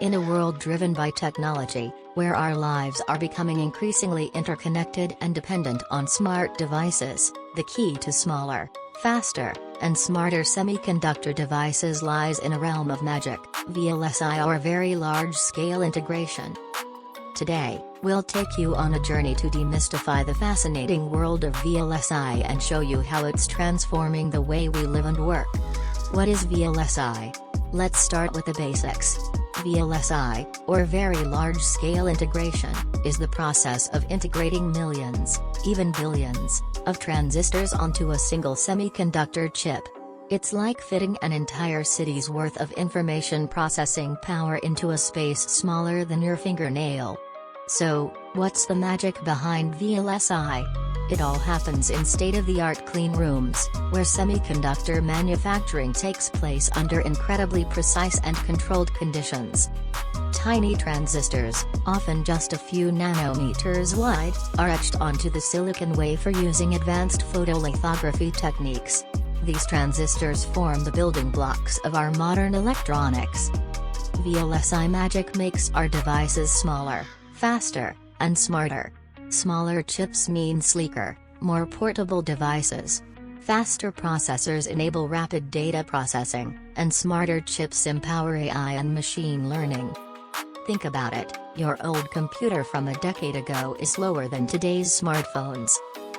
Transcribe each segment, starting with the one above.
In a world driven by technology, where our lives are becoming increasingly interconnected and dependent on smart devices, the key to smaller, faster, and smarter semiconductor devices lies in a realm of magic, VLSI, or very large-scale integration. Today, we'll take you on a journey to demystify the fascinating world of VLSI and show you how it's transforming the way we live and work. What is VLSI? Let's start with the basics. VLSI, or very large-scale integration, is the process of integrating millions, even billions, of transistors onto a single semiconductor chip. It's like fitting an entire city's worth of information processing power into a space smaller than your fingernail. So, what's the magic behind VLSI? It all happens in state-of-the-art clean rooms, where semiconductor manufacturing takes place under incredibly precise and controlled conditions. Tiny transistors, often just a few nanometers wide, are etched onto the silicon wafer using advanced photolithography techniques. These transistors form the building blocks of our modern electronics. VLSI magic makes our devices smaller, faster, and smarter. Smaller chips mean sleeker, more portable devices. Faster processors enable rapid data processing, and smarter chips empower AI and machine learning. Think about it, your old computer from a decade ago is slower than today's smartphones.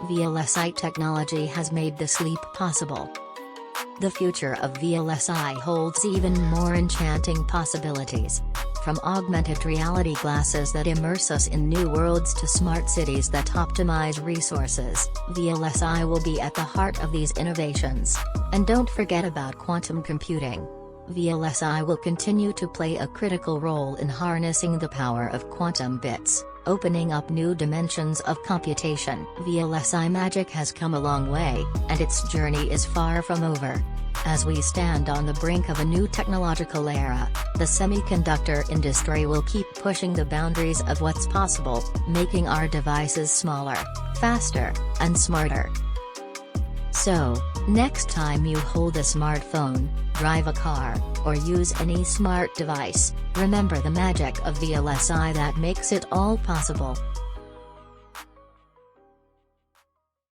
VLSI technology has made this leap possible. The future of VLSI holds even more enchanting possibilities. From augmented reality glasses that immerse us in new worlds to smart cities that optimize resources, VLSI will be at the heart of these innovations. And don't forget about quantum computing. VLSI will continue to play a critical role in harnessing the power of quantum bits, opening up new dimensions of computation. VLSI magic has come a long way, and its journey is far from over. As we stand on the brink of a new technological era, the semiconductor industry will keep pushing the boundaries of what's possible, making our devices smaller, faster, and smarter. So, next time you hold a smartphone, drive a car, or use any smart device, remember the magic of VLSI that makes it all possible.